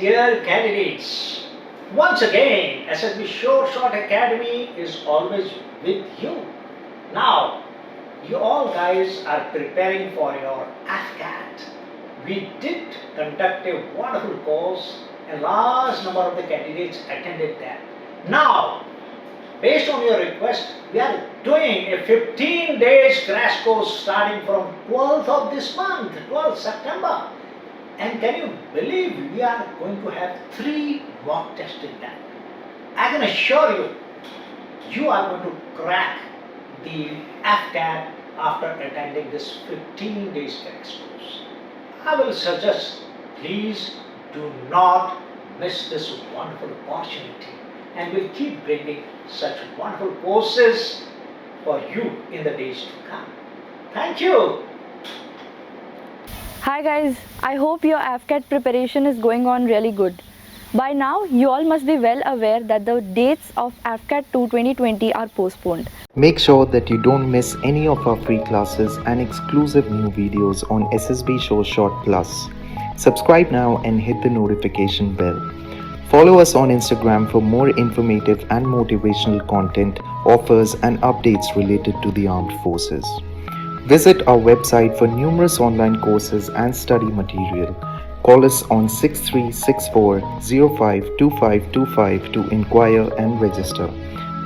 dear candidates, once again SSB Sure Shot Academy is always with you. Now, you all guys are preparing for your AFCAT. We did conduct a wonderful course, a large number of the candidates attended that. Now, based on your request, we are doing a 15 days crash course starting from 12th of this month, 12th September. And can you believe we are going to have 3 mock tests in that? I can assure you, you are going to crack the AFCAT after attending this 15 days crash course. I will suggest, please do not miss this wonderful opportunity, and we'll keep bringing such wonderful courses for you in the days to come. Thank you. Hi guys, I hope your AFCAT preparation is going on really good. By now, you all must be well aware that the dates of AFCAT 2 2020 are postponed. Make sure that you don't miss any of our free classes and exclusive new videos on SSB Sure Shot Plus. Subscribe now and hit the notification bell. Follow us on Instagram for more informative and motivational content, offers and updates related to the armed forces. Visit our website for numerous online courses and study material. Call us on 6364052525 to inquire and register.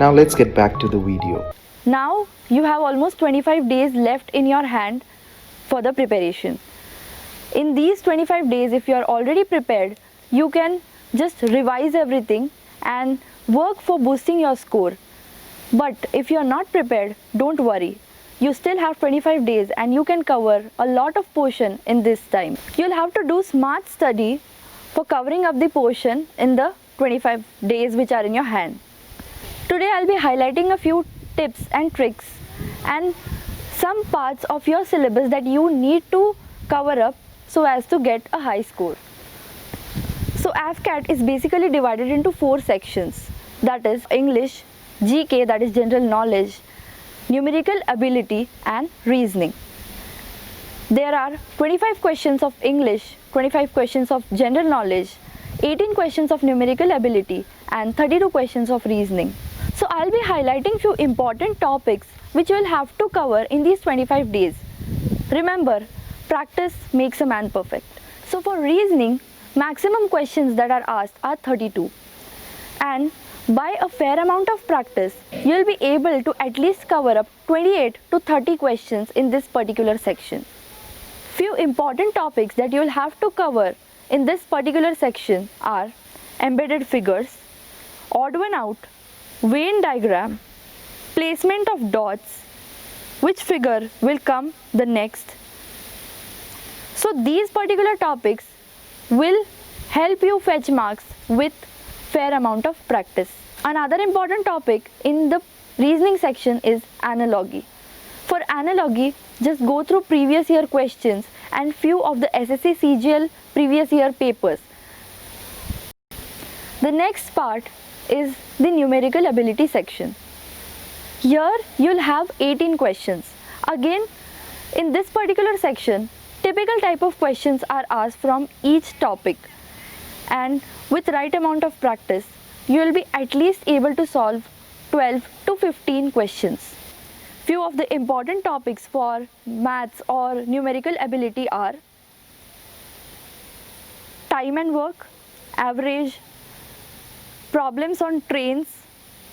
Now let's get back to the video. Now, you have almost 25 days left in your hand for the preparation. In these 25 days, if you are already prepared, you can just revise everything and work for boosting your score. But if you are not prepared, don't worry. You still have 25 days and you can cover a lot of portion in this time. You'll have to do smart study for covering up the portion in the 25 days which are in your hand. Today I'll be highlighting a few tips and tricks and some parts of your syllabus that you need to cover up so as to get a high score. So AFCAT is basically divided into 4 sections, that is English, GK, that is general knowledge, numerical ability and reasoning. There are 25 questions of English, 25 questions of general knowledge, 18 questions of numerical ability and 32 questions of reasoning. So I'll be highlighting few important topics which you will have to cover in these 25 days. Remember, practice makes a man perfect. So for reasoning, maximum questions that are asked are 32. And by a fair amount of practice, you will be able to at least cover up 28 to 30 questions in this particular section. Few important topics that you will have to cover in this particular section are embedded figures, odd one out, Venn diagram, placement of dots, which figure will come the next. So these particular topics will help you fetch marks with fair amount of practice. Another important topic in the reasoning section is analogy. For analogy, just go through previous year questions and few of the SSC CGL previous year papers. The next part is the numerical ability section. Here you'll have 18 questions. Again, in this particular section, typical type of questions are asked from each topic, and with right amount of practice, you will be at least able to solve 12 to 15 questions. Few of the important topics for maths or numerical ability are time and work, average, problems on trains,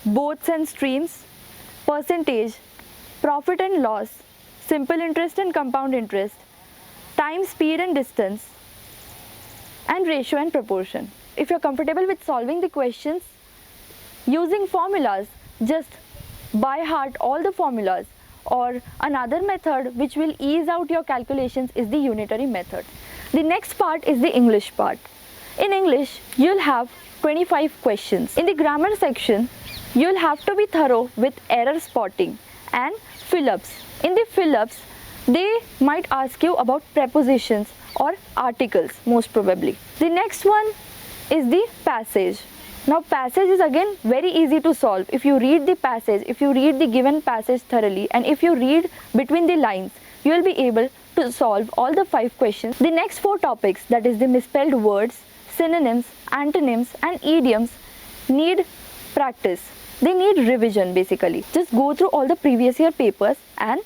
boats and streams, percentage, profit and loss, simple interest and compound interest, time, speed and distance, and ratio and proportion. If you're comfortable with solving the questions using formulas, just by heart all the formulas, or another method which will ease out your calculations is the unitary method. The next part is the English part. In English, you'll have 25 questions. In the grammar section, you'll have to be thorough with error spotting and fill-ups. In the fill-ups, they might ask you about prepositions or articles most probably. The next one is the passage. Now passage is again very easy to solve. If you read the passage, if you read the given passage thoroughly, and if you read between the lines, you will be able to solve all the 5 questions. The next 4 topics, that is the misspelled words, synonyms, antonyms and idioms need practice. They need revision basically. Just go through all the previous year papers and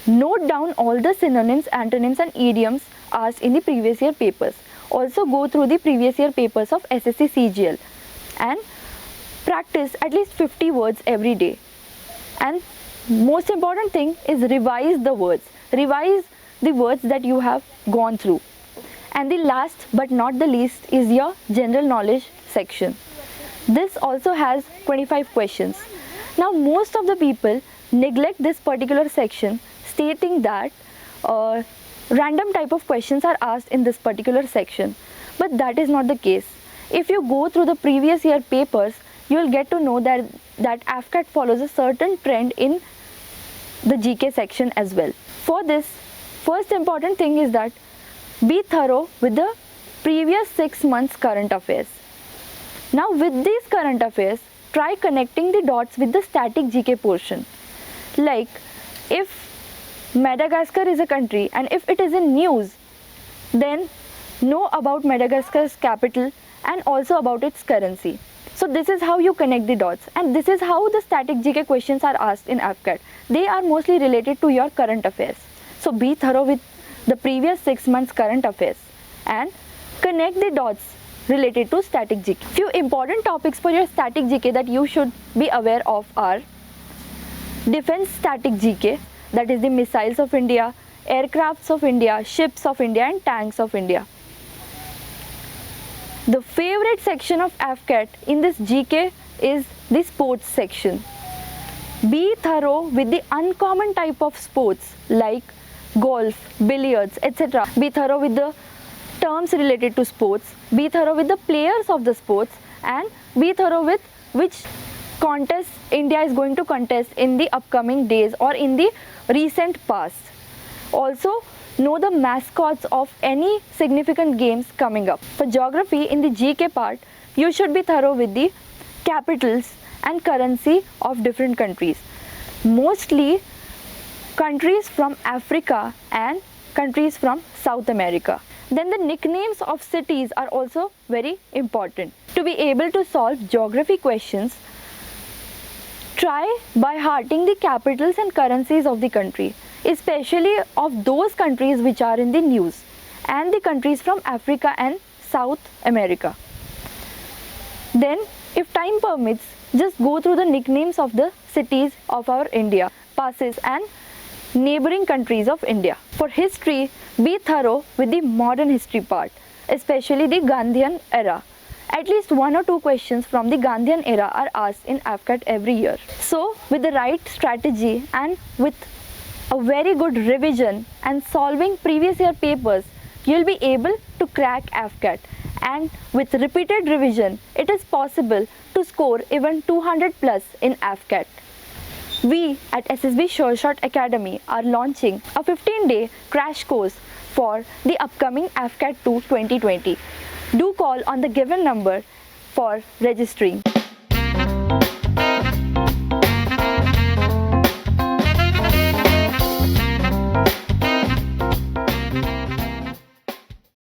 note down all the synonyms, antonyms and idioms asked in the previous year papers. Also go through the previous year papers of SSC CGL and practice at least 50 words every day. And most important thing is revise the words. Revise the words that you have gone through. And the last but not the least is your general knowledge section. This also has 25 questions. Now most of the people neglect this particular section, stating that random type of questions are asked in this particular section. But that is not the case. If you go through the previous year papers, you will get to know that AFCAT follows a certain trend in the GK section as well. For this, first important thing is that be thorough with the previous 6 months current affairs. Now with these current affairs, try connecting the dots with the static GK portion. Like if Madagascar is a country and if it is in news, then know about Madagascar's capital and also about its currency. So this is how you connect the dots, and this is how the static GK questions are asked in AFCAT. They are mostly related to your current affairs. So be thorough with the previous 6 months current affairs and connect the dots related to static GK. Few important topics for your static GK that you should be aware of are defense static GK, that is the missiles of India, aircrafts of India, ships of India and tanks of India. The favorite section of AFCAT in this GK is the sports section. Be thorough with the uncommon type of sports like golf, billiards, etc. Be thorough with the terms related to sports. Be thorough with the players of the sports and be thorough with which contests India is going to contest in the upcoming days or in the recent past. Also know the mascots of any significant games coming up. For geography, in the GK part, you should be thorough with the capitals and currency of different countries. Mostly countries from Africa and countries from South America. Then the nicknames of cities are also very important. To be able to solve geography questions, try by hearting the capitals and currencies of the country, especially of those countries which are in the news and the countries from Africa and South America. Then, if time permits, just go through the nicknames of the cities of our India, passes and neighboring countries of India. For history, be thorough with the modern history part, especially the Gandhian era. At least 1 or 2 questions from the Gandhian era are asked in AFCAT every year. So, with the right strategy and with a very good revision and solving previous year papers, you will be able to crack AFCAT. And with repeated revision, it is possible to score even 200 plus in AFCAT. We at SSB Sure Shot Academy are launching a 15-day crash course for the upcoming AFCAT 2 2020. Do call on the given number for registering.